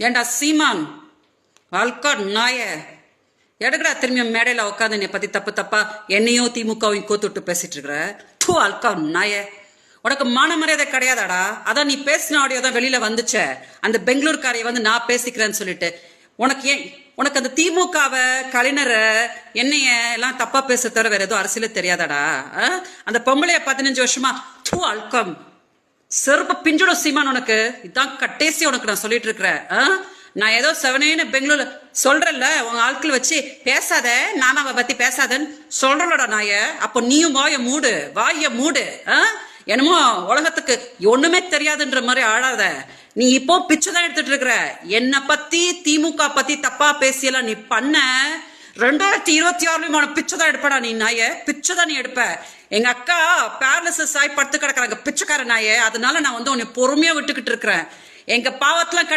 ஏண்டா சீமான் அல்கா நாய எடுக்கடா திரும்பி மேடையில உட்காந்து என்னை பத்தி தப்பு தப்பா என்னையும் திமுகவையும் கோத்துட்டு பேசிட்டு இருக்கிற தூ அல்கா நாய உனக்கு மான மரியாதை கிடையாதாடா. அதான் நீ பேசின ஆடியோ தான் வெளியில வந்துச்ச அந்த பெங்களூர்காரைய வந்து நான் பேசிக்கிறேன்னு சொல்லிட்டு உனக்கு அந்த திமுகவை கலைஞரை என்னைய எல்லாம் தப்பா பேச தவிர வேற எதுவும் அரசியல தெரியாதாடா. அந்த பொம்பளைய 15 வருஷமா தூ அல்கம் செருப்ப பிஞ்சுடும் சீமான். உனக்கு இதான் கட்டேசி உனக்கு நான் சொல்லிட்டு இருக்கிறேன். நான் ஏதோ செவனேன்னு பெங்களூர்ல சொல்றேன்ல உங்க ஆட்கள் வச்சு பேசாத நானாவை பத்தி பேசாதன்னு சொல்றலடா நாய. அப்போ நீயும் வாய மூடு. என்னமோ உலகத்துக்கு ஒண்ணுமே தெரியாதுன்ற மாதிரி ஆடாத. நீ இப்போ பிச்சை தான் எடுத்துட்டு இருக்கிற. என்னை பத்தி திமுக பத்தி தப்பா பேசியெல்லாம் நீ பண்ண 2026 பிச்சை தான் எடுப்படா நீ நாய. பிச்சை தான் நீ எடுப்ப. எங்க அக்கா பேரலிசிஸ் ஆகி படுத்து கிடக்குறாங்க பிச்சைக்கார நாய. அதனால நான் வந்து உன்னை பொறுமையா விட்டுக்கிட்டு இருக்கிறேன். எங்க பாவத்துல